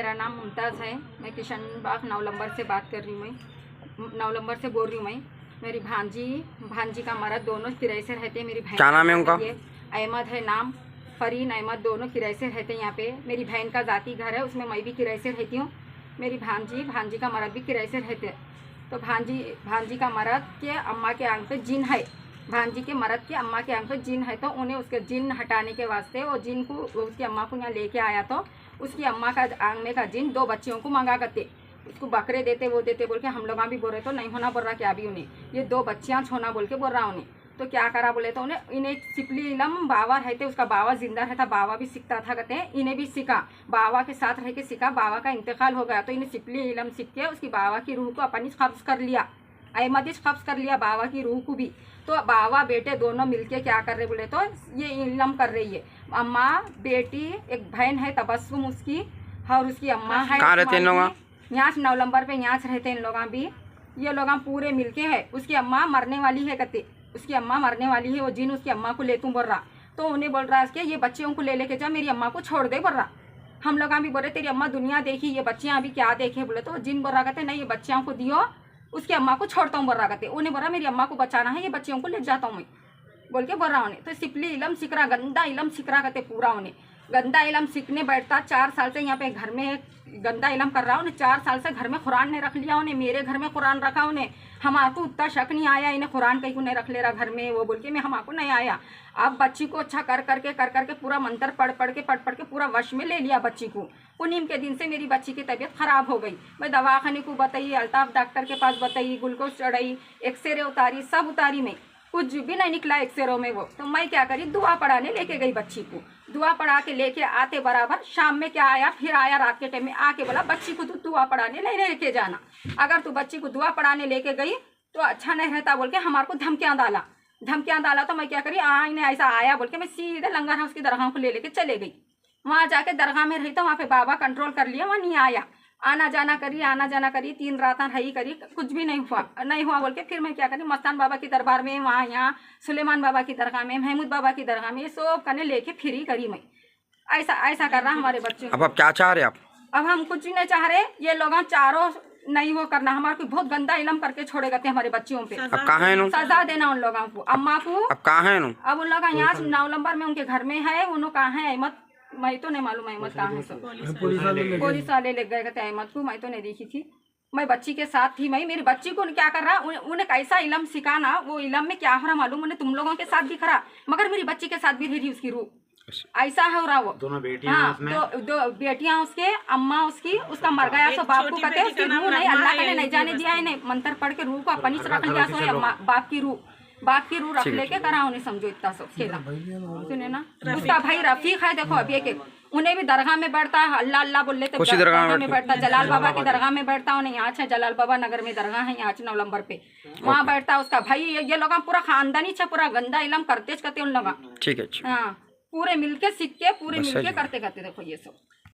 मेरा नाम मुमताज़ है। मैं किशन बाग 9 नंबर से बात कर रही हूँ। मैं 9 नंबर से बोल रही हूँ। मैं मेरी भांजी का मर्द दोनों किराए से रहते हैं। मेरी बहन क्या नाम है उनका? अहमद है नाम, फरीन अहमद, दोनों किराए से रहते हैं यहाँ पे। मेरी बहन का ज़ाती घर है, उसमें मैं भी किराए से रहती हूँ। मेरी भांजी का मर्द भी किराए से रहते हैं। तो भांजी का मर्द के अम्मा के आंख पे जिन है, भांजी के मर्द के अम्मा के आंख पे जिन है। तो उन्हें उसके जिन हटाने के वास्ते वो जिन को उसकी अम्मा को यहाँ लेके आया। तो उसकी अम्मा का आंख में का जिन 2 बच्चियों को मंगा करते, उसको बकरे देते वो देते बोल के हम लोग भी बोल रहे। तो नहीं होना बोल रहा क्या अभी उन्हें ये 2 बच्चियाँ छोना बोल के बोल रहा उन्हें। तो क्या करा बोले तो उन्हें इन्हें सिपली इलम बाबा रहते, उसका बाबा जिंदा रहता, बाबा भी सीखता था कहते हैं। इन्हें भी सीखा, बाबा के साथ रह के सीखा। बाबा का इंतकाल हो गया तो इन्हें सिपली इलम सीख के उसकी बाबा की रूह को अपनी कब्ज कर लिया, अहमदी कब्ज कर लिया बाबा की रूह को भी। तो बाबा बेटे दोनों मिलके क्या कर रहे बोले तो ये इलम कर रही है। अम्मा बेटी, एक बहन है तबस्सुम उसकी, और उसकी अम्मा है। कहाँ रहते हैं लोग? यहाँ 9 नंबर पे यहाँ रहते हैं इन लोग भी। ये लोग पूरे मिलके है। उसकी अम्मा मरने वाली है कहते, उसकी अम्मा मरने वाली है। वो जिन उसकी अम्मा को ले तू बोल रहा। तो उन्हें बोल रहा है कि ये बच्चियों को ले लेके जा, मेरी अम्मा को छोड़ दे बोल रहा। हम लोग भी बोल रहे तेरी अम्मा दुनिया देखी, ये बच्चियाँ अभी क्या देखे बोले। तो जिन बोल रहा कहते नहीं ये बच्चियों को दियो, उसकी अम्मा को छोड़ता हूँ बोल रहा कहते। उन्हें बोल रहा मेरी अम्मा को बचाना है, ये बच्चियों को ले जाता हूँ मैं बोल के बोल रहा उन्हें। तो सिपली इलम सीख रहा, गंदा इलम सीख रहा कहते पूरा। उन्हें गंदा इलम सीखने बैठता 4 साल से यहाँ पे घर में गंदा इलम कर रहा। उन्हें 4 साल से घर में कुरान ने रख लिया। उन्हें मेरे घर में कुरान रखा। उन्हें हमारे को उतना शक नहीं आया इन्हें कुरान कहीं को नहीं रख ले रहा घर में वो बोल के मैं हमारे को नहीं आया। अब बच्ची को अच्छा कर करके पूरा मंत्र पढ़ के पूरा वश में ले लिया बच्ची को। उन्हीं के दिन से मेरी बच्ची की तबीयत खराब हो गई। मैं दवाखाने को बताई, अल्ताफ डॉक्टर के पास बताई, ग्लूकोज चढ़ाई, एक्सरे उतारी, सब उतारी, में कुछ भी नहीं निकला एक्सरे में वो। तो मैं क्या करी, दुआ पढ़ाने लेके गई बच्ची को। दुआ पढ़ा के लेके आते बराबर शाम में क्या आया, फिर आया रात के टाइम में आके बोला बच्ची को तू दुआ पढ़ाने नहीं लेके जाना, अगर तू बच्ची को दुआ पढ़ाने लेके गई तो अच्छा नहीं रहता बोल के हमारे को धमकियाँ डाला। तो मैं क्या करी, इन्हें ऐसा आया बोल के मैं सीधे लंगर हाउस की दरगाह को ले लेके चले गई। वहाँ जाके दरगाह में रही तो वहाँ पे बाबा कंट्रोल कर लिया, वहाँ नहीं आया। आना जाना करी 3 रात रही करी, कुछ भी नहीं हुआ बोल के फिर मैं क्या करी, मस्तान बाबा की दरबार में, वहाँ यहाँ सुलेमान बाबा की दरगाह में, महमूद बाबा की दरगाह में, ये सब करने लेके फिरी करी मैं। ऐसा कर रहा हमारे बच्चे। अब आप क्या चाह रहे आप? अब हम कुछ नहीं चाह रहे, ये लोग चारों नहीं वो करना, हमारे को बहुत गंदा इलम करके छोड़े गए हमारे बच्चियों पे। अब कहाँ है? सजा देना उन लोगों को, अम्मा को। अब कहाँ है? अब उन लोग यहाँ 9 नंबर में उनके घर में है। उन्होंने कहाँ है अहमद, मैं तो नहीं मालूम अहमद कहाँ है। सब पुलिस वाले ले गए कहते अहमद को, मैं तो नहीं देखी थी। मैं बच्ची के साथ थी। मैं मेरी बच्ची को क्या कर रहा, उन्हें कैसा इलम सिखाना, वो इलम में क्या हो रहा मालूम उन्हें, तुम लोगों के साथ दिख रहा, मगर मेरी बच्ची के साथ भी रही उसकी रूह। ऐसा हो रहा वो। दोनों बेटियां हाँ, दो बेटियां उसके, अम्मा उसकी, उसका मर गया सो बाप को कहते उसकी रूह नहीं, अल्लाह के नहीं जाने दिया है, नहीं मंत्र पढ़ के रूह को अपनी से रख लिया। सो अम्मा बाप की रूह रख लेके करा उन्हें, समझो इतना सब खेला। सुने ना, उसका भाई रफीक है, देखो अभी एक उन्हें भी दरगाह में बैठता है, अल्लाह अल्लाह बोल लेते, दरगाह में बैठता, जलाल बाबा की दरगाह में बैठता। उन्हें यहाँ है जलाल बाबा नगर में दरगाह है, यहाँ 9 नंबर पे, वहाँ बैठता उसका भाई। ये लोग पूरा खानदानी छे, पूरा गंदा इलम करते उन लोग। ठीक है, हाँ, पूरे मिलके सीख के, पूरे मिलके करते देखो ये सब।